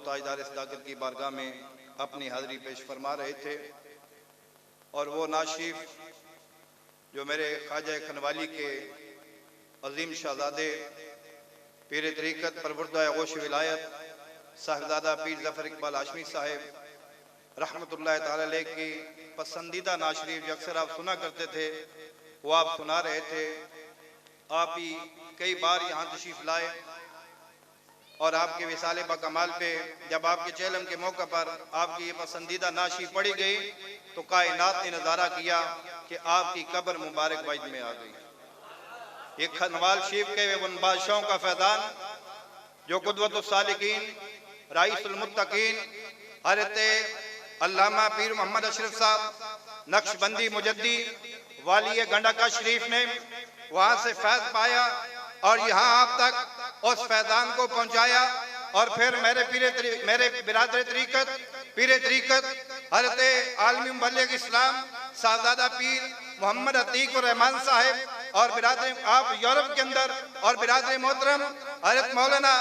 ताजदार सदाकत की बारगाह में अपनी हाज़िरी पेश फरमा रहे थे। और वो नाशिफ जो मेरे ख्वाजा खनवाली के अजीम शहजादे पीर तरीक़त परवरदा गोश विलायत साहिबजादा पीर ज़फ़र इकबाल हाशमी साहिब रहमतुल्लाह ताला अलैह की पसंदीदा नाशरीफ जो अक्सर आप सुना करते थे, वो आप सुना रहे थे। आप ही कई बार यहाँ तशरीफ़ लाए और आपके विसाले बकमाल पे जब आपके चेलम के मौका पर आपकी ये पसंदीदा नाशी पड़ी गई तो कायनात ने नज़ारा किया कि आपकी कब्र मुबारक वजद में आ गई। ये खनवाल शरीफ के उन बादशाहों का फैज़ान जो कुदवतुस सालिकीन राइसुल मुत्तकीन हज़रत अल्लामा पीर मोहम्मद अशरफ साहब नक्शबंदी मुजद्दी वाली गंडका शरीफ ने वहाँ से फैज़ पाया और यहाँ आप तक उस फैज़ान को पहुँचाया। और फिर मेरे बिरादर तरीक़त पीर तरीक़त हज़रत आलमी मुबल्लिग़ इस्लाम साहबजादा पीर मोहम्मद अतीक रहमान साहिब और बिरादर आप यूरोप के अंदर और बिरादर मोहतरम हज़रत मौलाना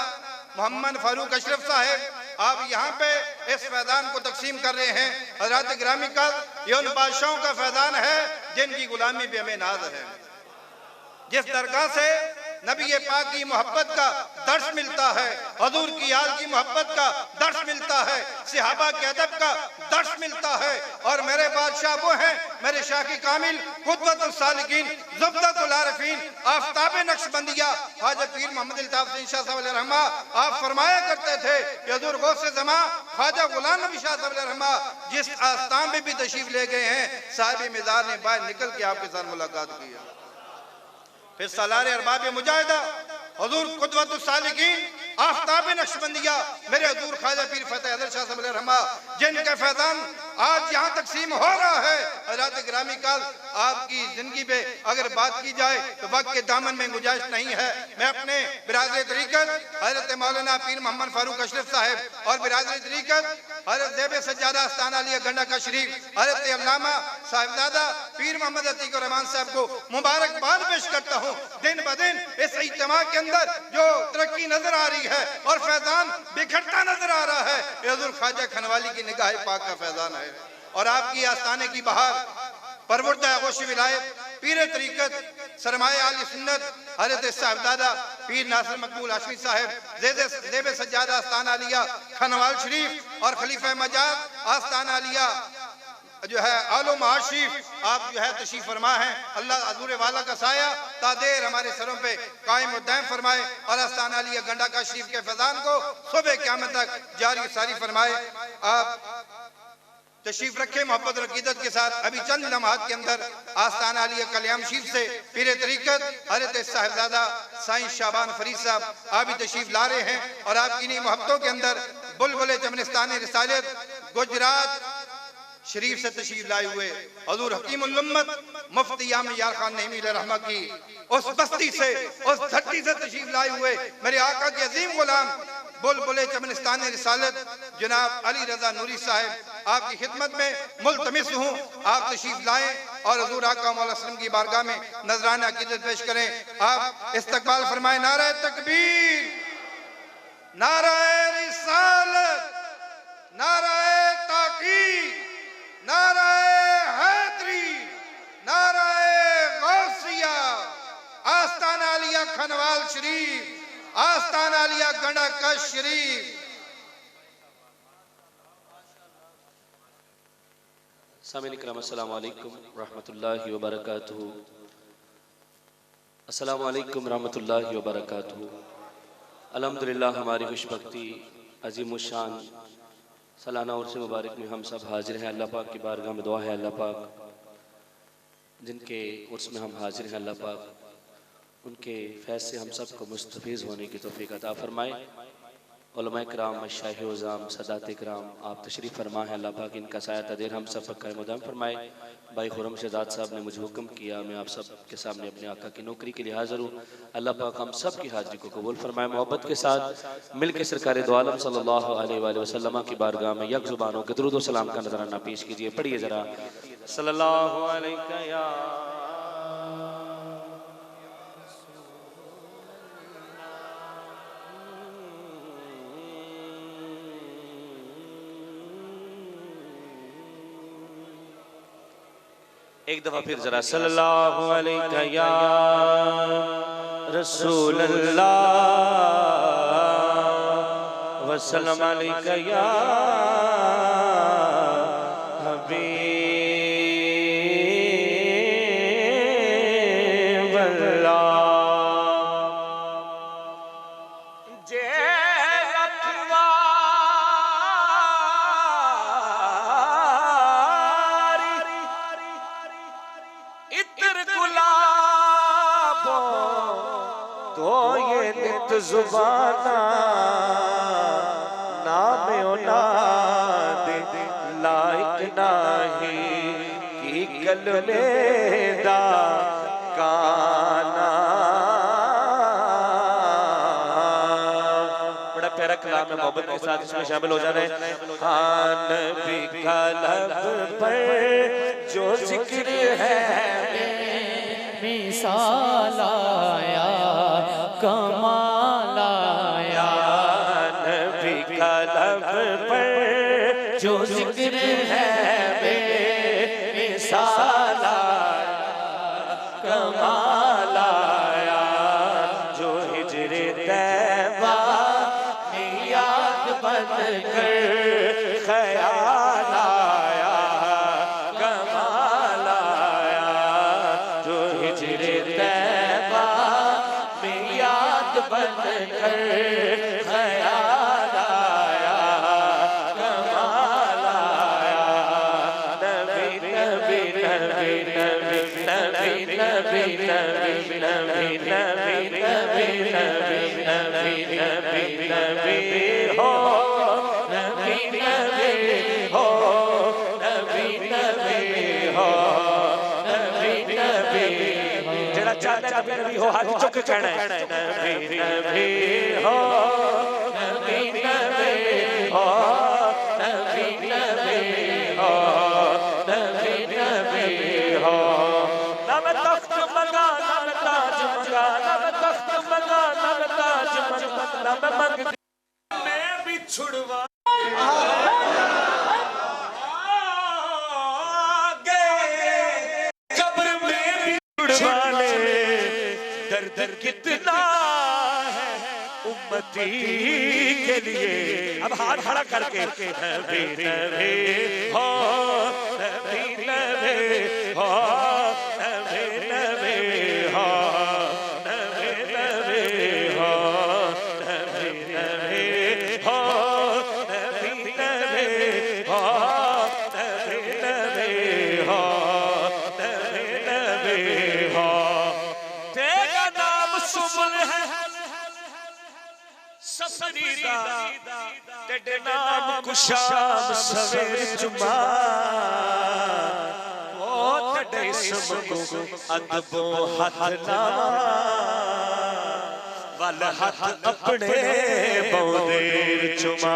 मोहम्मद फारूक अशरफ साहिब आप यहाँ पे इस फैज़ान को तकसीम कर रहे हैं। हज़रात गिरामी का ये उन बादशाहों का फैज़ान है जिनकी गुलामी पे हमें नाज है, जिस दरगाह से नबी पाक की मोहब्बत का दर्श मिलता है, हजूर की आल की मोहब्बत का दर्श मिलता है, सहाबा के अदब का दर्श मिलता है। और मेरे बादशाह वो हैं, मेरे शाही कामिल कुदवतुस सालिकीन ज़ुब्दतुल आरिफीन आफ़ताब नक्शबंदिया ख्वाजा पीर मोहम्मद अल्ताफ़ शाह साहब अलैहि रहमा। आप फरमाया करते थे कि हजूर गौसे ज़मा ख्वाजा गुलाम नबी शाह साहब अलैहि रहमा जिस आस्थान में भी तशरीफ ले गए हैं, साहिब मिज़ार ने बाहर निकल के आपके साथ मुलाकात की है। फिर सलार अरबाब मुजाहिदा हुजूर कुदवतुस सालिकीन आफ़ताब नक्शबंदिया मेरे हजूर ख्वाजा पीर फतेह अहमद शाह साहब अलैहि रहमा जिनका फैज़ान आज यहाँ तकसीम हो रहा है। हज़रात गिरामी काल आपकी जिंदगी पे अगर बात की जाए तो वक्त के दामन में गुंजाइश नहीं है। मैं अपने बिरादर तरीक़त हज़रत मौलाना पीर मोहम्मद फारूक अशरफ साहिब और बिरादर तरीक़त हज़रत ज़ेब सज्जादा आस्ताना अली गंडका शरीफ हज़रत अल्लामा साहिबजादा पीर मोहम्मद अतीक रहमान साहब को मुबारकबाद पेश करता हूँ। दिन ब दिन इस इज्तिमा के अंदर जो तरक्की नजर आ रही है और फैज़ान बिखरता नजर आ रहा है, हज़ूर ख्वाजा खनवाली की निगाह पाक का फैज़ान है। और आपकी आस्ताने की बहार परवरदा गोश विलायत पीर तरीक़त सरमाए आली सुन्नत हज़रत साहिबजादा पीर नासिर मकबूल हाशमी साहिब ज़ेब सज्जादा आस्ताना अलिया खनवाल शरीफ और खलीफा मजाद आस्ताना अलिया जो है आलो महाशिफ आप जो है तशरीफ फरमा है। अल्लाह हजूर वाला का साया तादेर हमारे सरों पे कायम और दायम फरमाए और आस्ताना अलिया गंडका शरीफ के फैज़ान को सुबह क़यामत तक जारी सारी फरमाए। आप तशरीफ रखे मोहब्बत और अकीदत के साथ। अभी चंद लम्हात के अंदर आस्ताना अली कल्याम शरीफ से पीर तरीक़त हज़रत साहिबजादा साईं शाबान फरीद साहब आप भी तशरीफ ला रहे हैं। और आपकी इन्हीं मोहब्बतों के अंदर बुलबुल चमनिस्तान रिसालत गुजरात शरीफ से तशरीफ लाए हुए हजूर हकीमुल उम्मत मुफ्ती यार खान नईमी रहमा की उस बस्ती से उस धरती से तशरीफ लाए हुए मेरे आका के अजीम गुलाम बुलबुल चमनिस्तान रिसालत जनाब अली रजा नूरी साहब आपकी खिदमत में मुल्तमिस हूँ आप तशरीफ लाएं और हजूर आका मौला सल्लम की बारगाह में नजराना अकीदत पेश करें। आप इस्तकबाल फरमाए। नारा तकबीर, नारा रिसालत, नारा ताकीद, नारा हैदरी, नारा गौसिया। आस्ताना अलिया खनवाल शरीफ, आस्ताना अलिया गंडका शरीफ। सामीन इकराम अस्सलामु अलैकुम रहमतुल्लाहि व बरकातुहू। अस्सलामु अलैकुम रहमतुल्लाहि व बरकातुहू। अल्हम्दुलिल्लाह हमारी खुशबख्ती अजीम शान सालाना उर्स मुबारक में हम सब हाजिर हैं। अल्लाह पाक की बारगाह में दुआ है अल्लाह पाक जिनके उर्स में हम हाजिर हैं अल्लाह पाक उनके फैज़ से हम सब को मुस्तफ़ीज़ होने की तौफ़ीक़ अता फरमाए। उलमाए किराम मशाइख़ उज़्ज़ाम सदात किराम आप तशरीफ़ फरमा है। अल्लाह पाक इनका साया तदेर हम सब पर कायम मुदाम फरमाए। भाई खुर्रम शहज़ाद साहब ने मुझे हुक्म किया मैं आप सब के सामने अपने आका की नौकरी के लिए हाज़िर हूँ। अल्लाह पाक हम सब की हाज़िरी को कबूल फरमाए। मोहब्बत के साथ मिल के सरकार दो आलम सल्लल्लाहु अलैहि वसल्लम की बारगाह में यक ज़ुबानों के दुरूद व सलाम का नज़राना पेश कीजिए। पढ़िए ज़रा सल्लल्लाहु अलैहि या एक दफा फिर जरा सल्लल्लाहु अलैहि या रसूल अल्लाह वसल्लम अलैहि या हबीब अल्लाह। जुबाना नाम औलाद लायक नाही की कलमे दा काना। बड़ा प्यारा कलाम है, मोहब्बत के साथ इसमें शामिल हो जाना है। खान भी कलब पर जो जिक्र है मिसाल आया कमाल आया। नबी कलब पर जो जिक्र है मिसाल आया कमाल आया। जो हिजरे तैबा याद बन कर ख्याल आया कमाल आया। जो हिजरे तैबा याद बन कर ख्याल आया कमाल आया। नबी नबी नबी नबी नबी नबी नबी नबी नबी नबी नबी नबी नबी नबी हो नबी नबी हो नबी नबी हो नबी नबी। जरा चाहता नबी नबी हो हाथ चुक कहना है नबी नबी हो नबी नबी हो नबी नबी हो नबी नबी हो। नम तख्त मंगा नम ताज मंगा नम तख्त मंगा नम ताज मंगा नम मंग मैं भी छुड़वा दर दर कितना है उम्मती के लिए। अब हाथ खड़ा करके नबी नबी हो नबी नबी हो नबी नबी हो नबी नबी हो नबी नबी हो नबी नबी हो नबी नबी हो नबी नबी हो। तेरा नाम सुमन है सफरीदा तेरे नाम कुशाम सवेर जुमा। ओ तेरे इसम को अदबो हथ नामा वल हथ अपने बौदेर चुमा।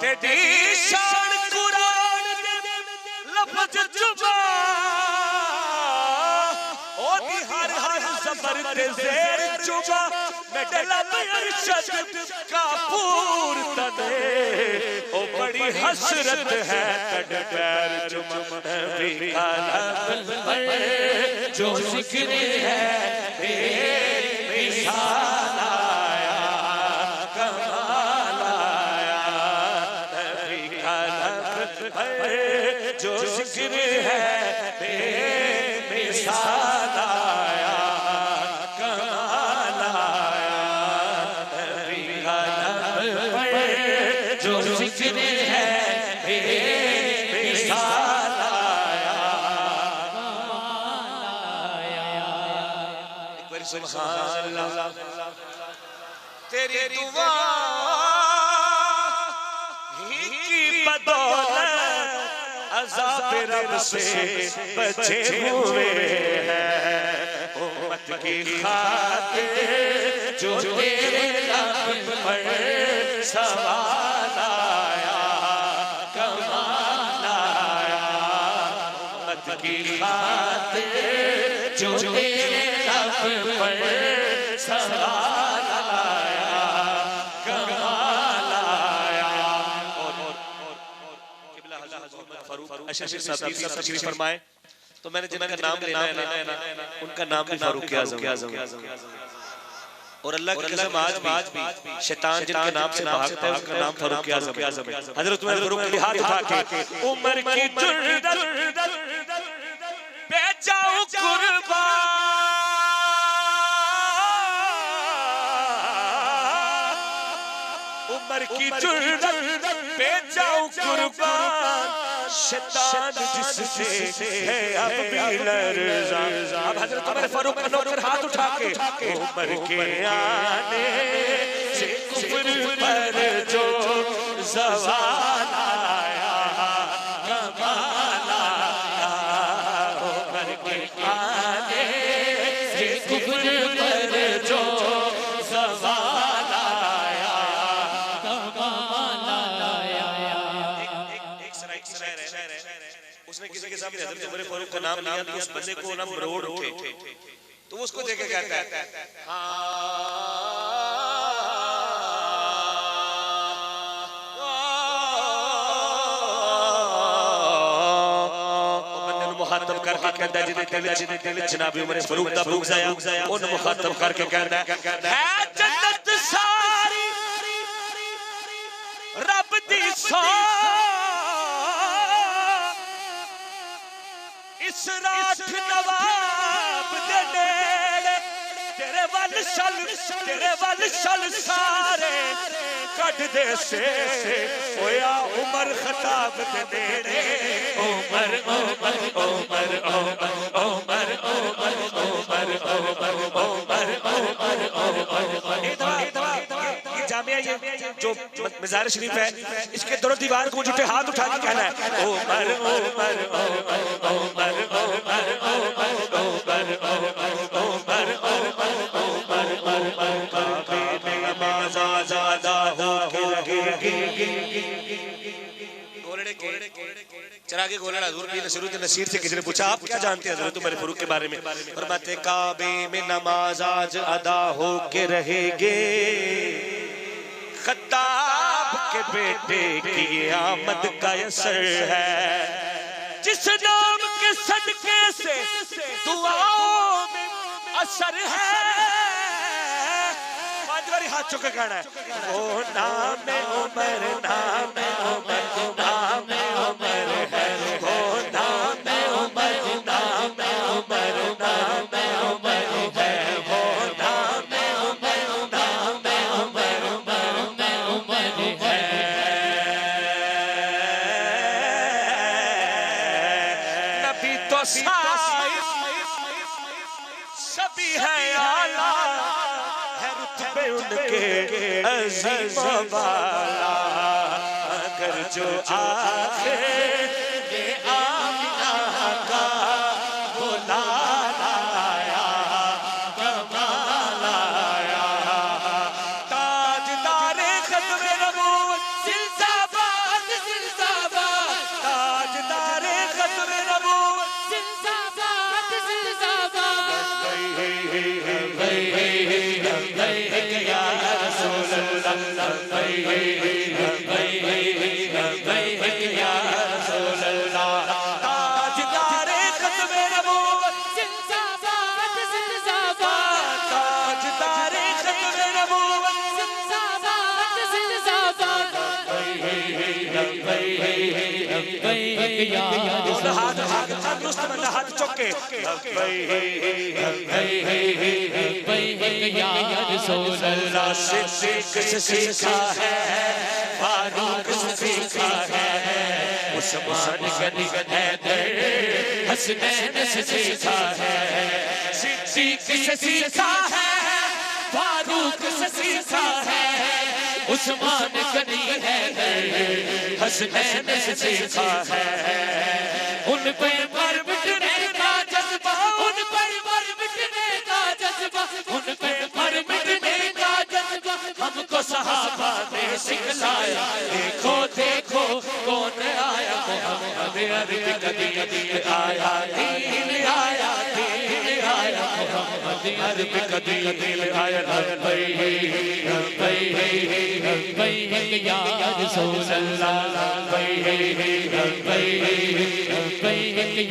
तेरी शान कुरान दे लफ्ज जुमा। ओ दी हर हर ज़बर ते ज़ेर जुमा। मेरे लब अरशद का पूर तने ओ बड़ी हसरत है कड पैर चुमा। नबी का लब पर जो जिक्र है मिसाल आया कमाल आया। नबी का लब पर जो जिक्र है मिसाल आया कमाल आया। नबी का लब पर जो जिक्र है मिसाल आया कमाल आया। एक बार सुभान अल्लाह। तेरी दुआ ही की बदौलत अज़ाब रब से बचे हुए हैं। उम्मत की खातिर जो तेरे लब पर सवाल आया कमाल आया। उम्मत की खातिर जो तेरे लब पर सवाल आया कमाल आया। और किबला हज़रत मोहम्मद फारूक अशरफी साहब तशरीफ फरमाए। तो मैंने जिनका नाम लेना है ना उनका नाम भी फारूक आज़म और अल्लाह की कसम आज भी शैतान जिनके नाम से भागता है उसका नाम फारूक आज़म है। हजरत उमर फारूक के हाथ उठा के उमर की जुर्दत पे जाऊं कुर्बान, उमर की जुर्दत पे जाऊं कुर्बान, शैतान जिससे है अब भी लर्ज़ा। अब हज़रत उमर फारूक का नौकर हाथ उठा के उमर के आने से कुफ्र पर जो ज़वाल आया कमाल आया, उमर के आने से कुफ्र पर जो ज़वाल आया कमाल आया। उसने किसी के सामने हज़रत उमर फारूक का नाम लिया तो उस बंदे को नाम रोड उठे तो उसको देख के कहता है बंदे ने मुखातब करके कहता है जिन्हें दिल जनाब उमर फारूक दा भूख जाया उन मुखातब करके कहता है जन्नत सारी रब दी सौ इस रात नवाब दे नेड़े तेरे वल शल सारे कट दे से होया उमर खताब दे नेड़े उमर उमर उमर उमर उमर उमर उमर उमर उमर ये जामिया ये जो मज़ार शरीफ है इसके दोनों दीवार को उठे हाथ उठा के कहना है उमर उमर उमर उमर चरागे गोलड़ा हज़ूर की नसीरुद्दीन नसीर से किसी ने पूछा आप क्या जानते हैं हज़रत उमर फारूक के बारे में? फरमाते काबे में नमाज आज अदा हो के रहेगे, खत्ताब के बेटे की आमद का असर है, जिस नाम के सदके से दुआओं में असर है। पांच बारी हाथ चुके कहना है वो नाम उमर नाम उमर नाम उमर है, वो नाम उमर नाम उमर नाम उमर है, वो नाम उमर नाम उमर उमर है। नबी तो सभी है आला है रुतबे उनके अज़ीम वाला, अगर जो आखे ये आमिना का बुला लाया कमाल आया, ताजदारे ख़त्मे नबूवत जिंदाबाद जिंदाबाद, ताजदारे ख़त्मे नबूवत जिंदाबाद जिंदाबाद, या रसूल अल्लाह या रसूल अल्लाह, ताजदारे ख़त्मे नबूवत जिंदाबाद जिंदाबाद, ताजदारे ख़त्मे नबूवत जिंदाबाद जिंदाबाद। हाथ चौके से सीखा है फारूक से सीखा है, उस्मान गनी हैदर हसनैन से सीखा है, सिद्दीक़ से सीखा है फारूक से सीखा है, उस्मान गनी हैदर हसनैन से सीखा है। उन पर मर मिटने का जज्बा, उन पर मर मिटने का जज्बा, उन पर मर मिटने का जज्बा हमको सहाबा ने सिखलाया। देखो देखो कौन आया मोहम्मद अरबी कदी आया, दीन आया दीन आया अरब कदी दिल आया लब्बैक या रसूल अल्लाह लब्बैक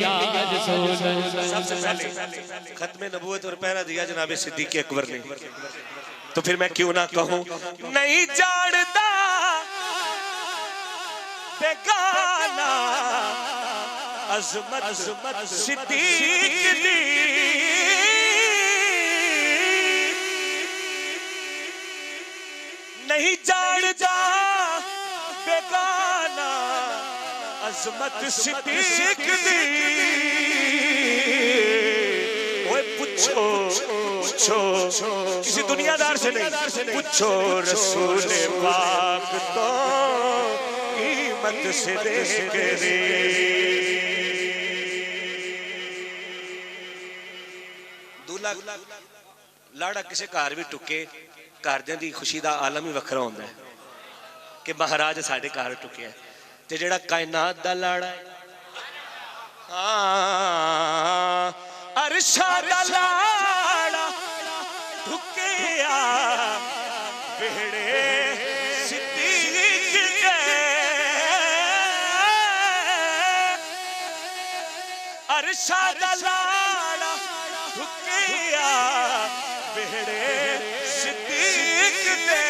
या रसूल अल्लाह। सबसे पहले खत्म नबूवत और पहरा दिया जनाब सिद्दीक अकबर ने, तो फिर मैं क्यों ना कहूं नहीं जानता बेगाना अज़मत सिद्दीक दी, नहीं जानता बेगाना अज़मत सिद्दीक दी। ओए पूछो पूछो किसी दुनियादार से नहीं, पूछो रसूल पाक तो कीमत से देख रे। दूल्हा लाड़ा किसी घर भी टुके, घरदियां दी खुशी दा आलम ही वखरा होंदा है कि महाराज साडे घर टुकिया, ते जेड़ा कायनात दा लाड़ा है अरशा दा लाड़ा टुकिया बेड़े सिद्दीक के, अरशा दा लाड़ा टुकिया बेड़े सिद्दीक के।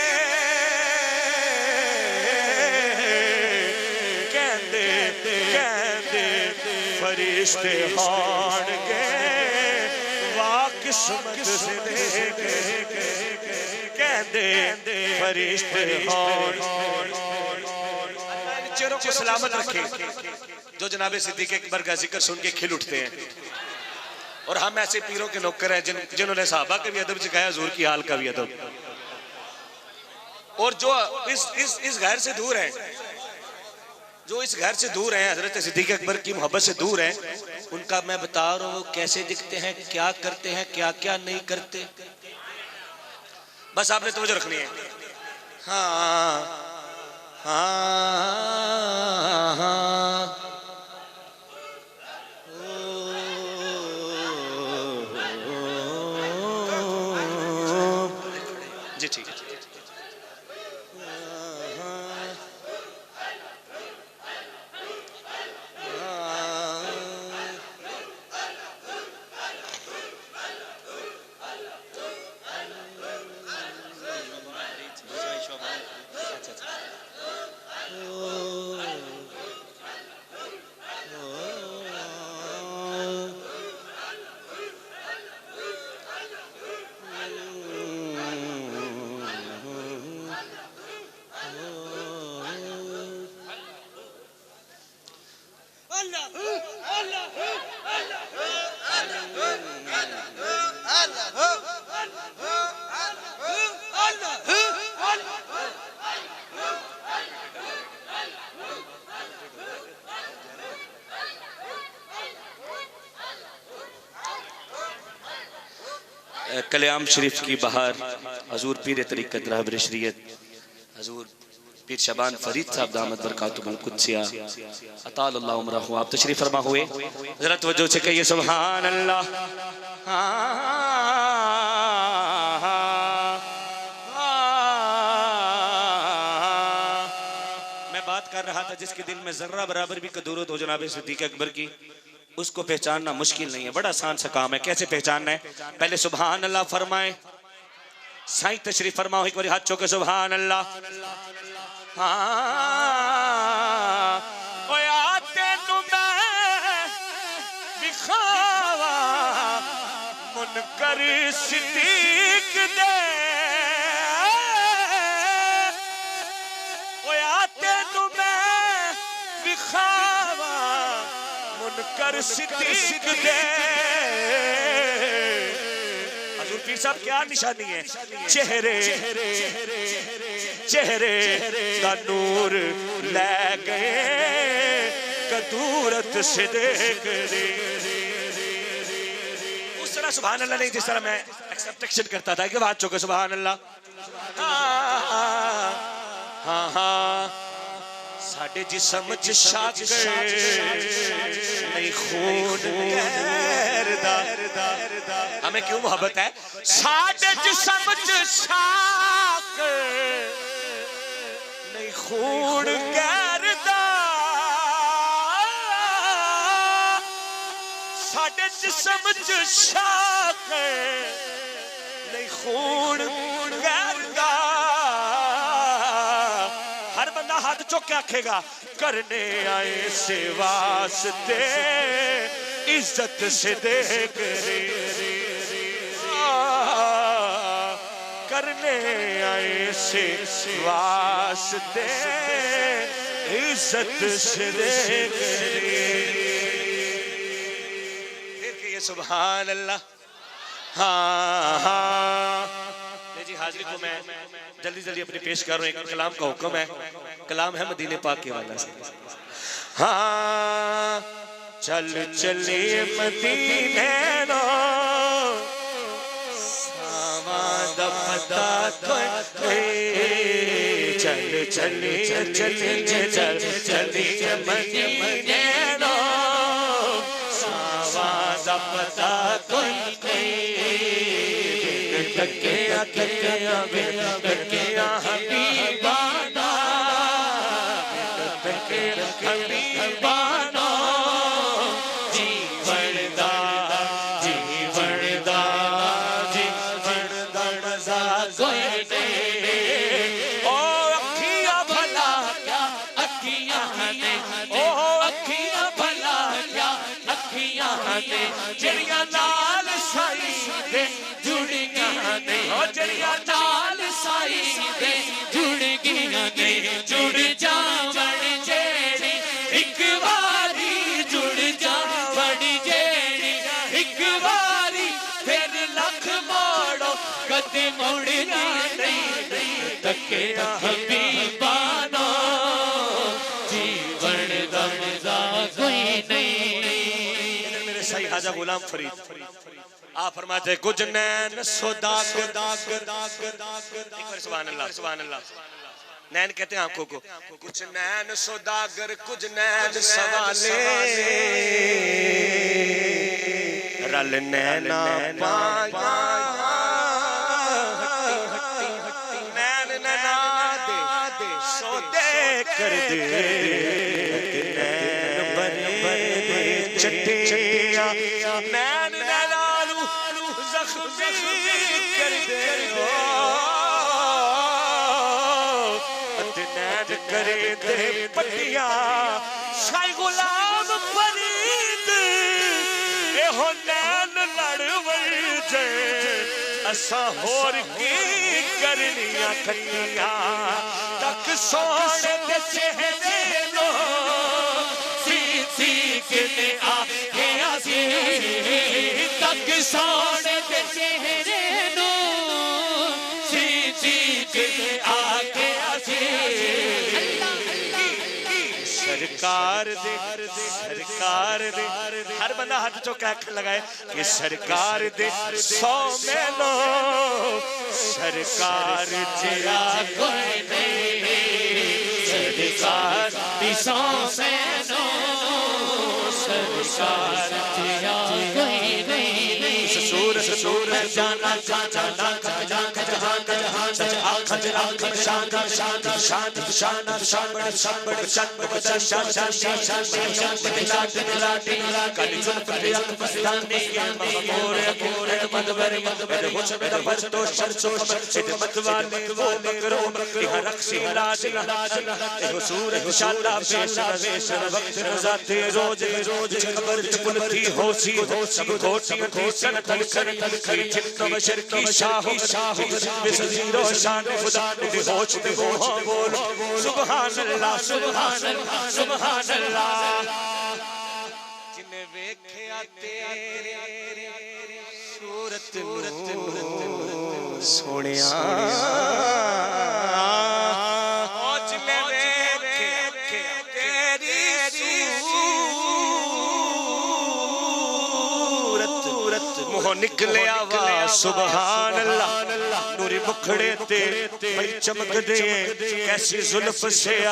कहंदे कहंदे फरिश्ते हाण गए वाह किस्मत से देख, कहंदे फरिश्ते हाण। चेहरों को सलामत रखे जो जनाबे सिद्दीक अकबर का जिक्र सुन के खिल उठते हैं, और हम ऐसे पीरों के नौकर हैं जिन्होंने साहबा का भी अदब सिखाया, हुजूर की हाल का भी अदब। और जो इस घर से दूर हैं, जो इस घर से दूर हैं, हजरत सिद्दीक अकबर की मोहब्बत से दूर हैं, उनका मैं बता रहा हूँ कैसे दिखते हैं, क्या करते हैं, क्या क्या नहीं करते। बस आपने तवज्जो रखनी है। हाँ हाँ हाँ जी ठीक है। कल्याम शरीफ की बहार हजूर पीर तरीक़त रहबर शरीयत हजूर पीर शबान फरीद साहब दामद बरकातुहुल कुद्सिया अतालल्लाहु उमरहु आप तशरीफ फरमा हुए, जरा तवज्जो से कहिए सुभान अल्लाह। मैं बात कर रहा था जिसके दिल में जर्रा बराबर भी कदूरत हो जनाब सिद्दीक अकबर की, उसको पहचानना मुश्किल नहीं है, बड़ा आसान सा काम है। कैसे पहचानना है? पहले सुभान अल्लाह फरमाए, साईं तशरीफ फरमाओ, एक बार हाथ चौके सुभान अल्लाह। मुनकर सिद्दीक दे मुनकर सिद्दीक दे। हजूर पीर साहब क्या निशानी है? चेहरे चेहरे का नूर ले गए कदूरत से देख रे। उस तरह सुभान अल्लाह नहीं जिस तरह मैं एक्सेप्टेशन करता था कि बात चुके सुभान अल्लाह। हाँ हाँ साडे जिस्म च शक नहीं खून गैरदा हमें क्यों मोहब्बत है साडे जिस्म च शक नहीं खून गैरदा साडे जिस्म च शक नहीं खून गैरदा हर बंदा हाथ चुक के आखेगा करने आए से वास्ते इज्जत से देख रे करने आए से वास्ते इज्जत से देख रे फिर कहिए सुभान अल्लाह। हाँ हाँ जी हाजिरी को मैं जल्दी जल्दी अपनी पेश कर रहा हूँ। एक कलाम का हुक्म है, कलाम है मदीने पाक के वाला से। हाँ चल चलिए मदीने नो सावाद पता चल चलिए चलिए चल चलिए मदीने नो सावाद पता तकिया तकिया तकिया हबीबाना तकिया हबीबाना जीवन दा जा कोई ओ अखियां भला क्या अखियां ने ओ अखियां भला क्या अखियां ने जड़ियां नाल साई दे जड़िया नाल साई दे जुड़ गया ने जुड़ जावण जेड़ी एक बारी जुड़ जावण जेड़ी एक बारी फिर लख मोड़ो कदे मुड़ना नहीं तकिया हबीबानो जीवन दा मजा कोई नहीं। मेरे सही हाजा गुलाम फरीद आप फरमाते कुछ नैन सोदाग सुभान अल्लाह सुभान अल्लाह। नैन कहते हैं आंखों को, कुछ नैन सोदागर कुछ नैन सवाले रल नैना पाया नैन नैना दे सौदे कर दे नैन बने बने चट्टे नैन नैना जख्मी कर दे नैन करे दे पटिया शाही गुलाम फरीद एहो नैन लड़वल जे असा होर की करनिया खटिया तक सोने दे चेहरे नो सी सी के आके आसी तक सोने दे चेहरे नो सी सी के आके आसी सरकार दे हर बंदा हाथ चौक लगाए कि सरकार दे 100 में लो सरकार तेरा कोई नहीं सरकार 100 में लो सरकार तेरा कोई नहीं ससुर ससुर जाना जाना सच आखज आखज शान शान शान शान शान शान शान शान शान काली जुल्फ पे अफसाने मोर मोर मदबर मदबर होश मेरा बच तो शर्चो खिदमत वाले वो करो यहां रक्सी लाज ए हुसूर इंशाल्लाह पेश नवेश वक्त रजाते रोज रोज खबर चुल थी होसी सब घोटी थी सन तल कर चित्त बशर की शाह बेसजीरो शान खुदा दे होश दे बोल सुभान अल्लाह सुभान अल्लाह सुभान अल्लाह जिन्हें वेख्या तेरे सूरत सोनिया जिन्हें वेख्या तेरी सूरत मुंह निकले आवा सुभान अल्लाह नूरी मुखड़े ते भाई चमक दे कैसी जुल्फ से आ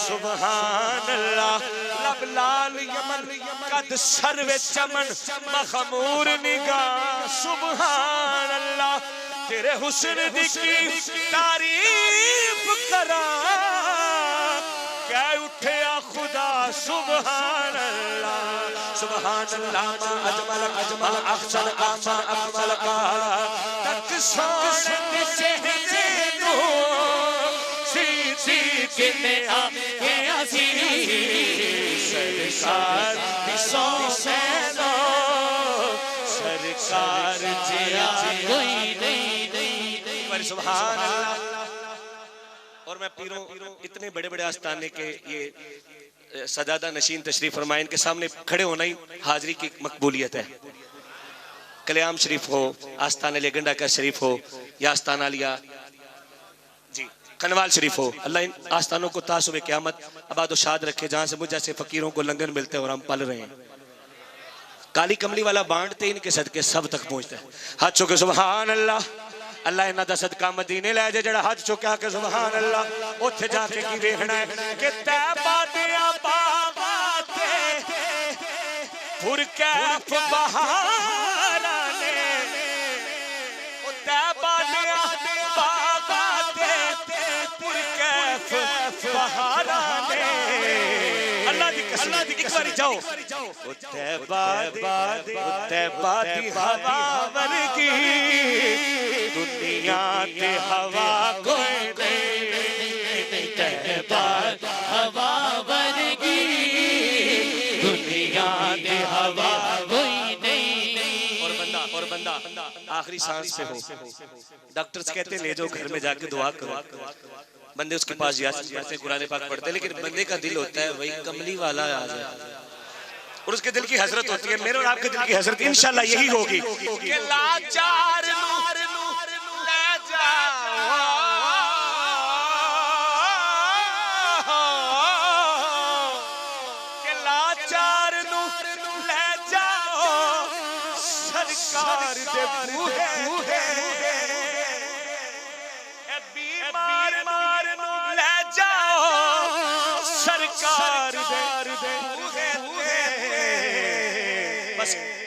सुभान अल्लाह लब लाल यमन कद सर्वे चमन मखमूर निगाह सुभान अल्लाह तेरे हुस्न दी की तारीफ करा क्या उठया खुदा सुभान अल्लाह सुभान अल्लाह मा अजमल अजमल अहसन अहसन अकमल का तक सोने चेहरे नु सी सी किने आ के आसी सरकार दिसो सैनो सरकार जिया कोई नहीं सुभान अल्लाह। और मैं पीरों इतने बड़े बड़े आस्थाने के ये सजादा नशीन तशरीफ फरमाए इनके सामने खड़े होना ही हाजिरी की मकबूलियत है। कल्याम शरीफ हो, आस्थान लेगंडा का शरीफ हो या आस्थाना लिया जी कनवाल शरीफ हो, अल्लाह इन आस्थानों को तासुबे क़यामत आबाद शाद रखे जहाँ से मुझ जैसे फकीरों को लंगर मिलते हैं और हम पल रहे हैं। काली कमली वाला बांटते इनके सदके सब तक पहुँचता है। हाथ चुके सुभान अल्लाह। अल्लाह इन्हां दा सदका मदीने लै जाए जेड़ा हाथ चुक्या के सुभान अल्लाह उत्थे जाके की वेखना है कि तैबा दिया बागां ते पुरकैफ बहारां ने ओ तैबा दिया बागां ते पुरकैफ बहारां ने अल्लाह दी कसम एक बारी जाओ ओ तैबा दी हवा वर्गी दुनिया ते हवा कोई नहीं तैबा हवा वर्गी दुनिया ते हवा कोई नहीं। और बंदा आखिरी सांस पे हो, डॉक्टर्स कहते हैं ले जाओ घर में जाके दुआ करो, बंदे उसके पास जाते कुरान पाक पढ़ते, लेकिन बंदे का दिल होता है वही कमली वाला आ जाए और उसके दिल की हजरत होती है। मेरे और आपके दिल की हजरत इंशाल्लाह यही होगी कि लाचार ले जाओ कि लाचार ले जाओ सरकार दे बूहे बीमार मार ले जाओ सरकार दे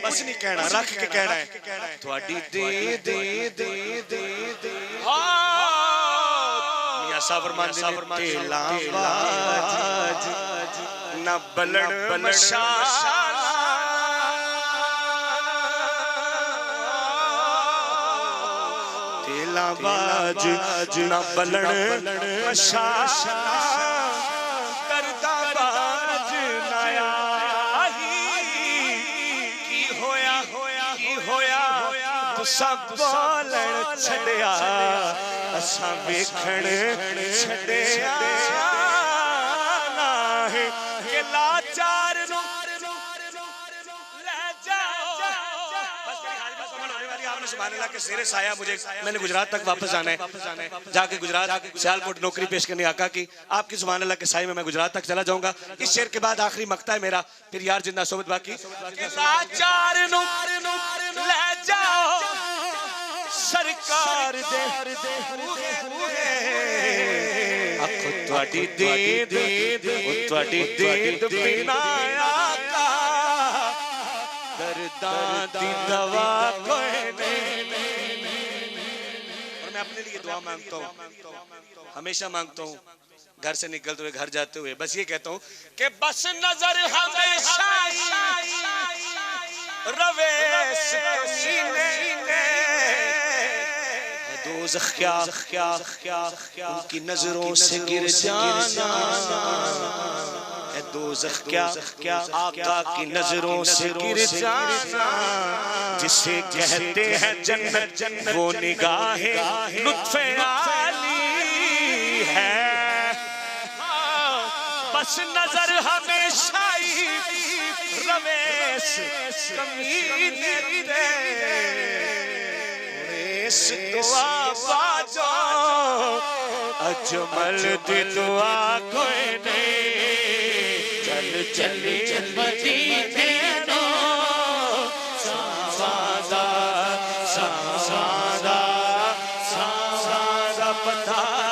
बस नहीं कहना, रख के कहना है थोड़ी दे दे दे दे दे मियां साबर मान दे लावाज ना बलण मशाला तेलाबाज ना बलण मशाला करदा बाज नया सब बोलण छड़िया असा वेखण छड़िया नाहे के लाचार ले जाओ। सुभान अल्लाह के शेरे साया मुझे मैंने गुजरात तक वापस जाना है, जाके गुजरात सियालकोट नौकरी पेश करने आका की आपकी सुभान अल्लाह के साए में मैं गुजरात तक चला जाऊंगा। इस शेर के बाद आखिरी मक्ता है मेरा, फिर यार जिंदा सोबत बाकी लाचार ले जाओ सरकार दे अख तुहाडी दीद बिना आका दर्दां दी दवा कोई नहीं। और मैं अपने लिए दुआ मांगता हूँ, हमेशा मांगता हूँ, घर से निकलते हुए घर जाते हुए बस ये कहता हूँ कि बस नजर हमेशा रवेश सीने दोज़ख क्या उनकी नजरों से गिर जाना है, दोज़ख क्या आका की नजरों से गिर जाना जिसे कहते हैं जन्नत वो निगाहें लुत्फ़े आली है। बस नजर हमेशा ही रवेश कमीने दे दुआ बाजो अजमल दी दुआ कोई नहीं। चल मदीने नो सावादा पता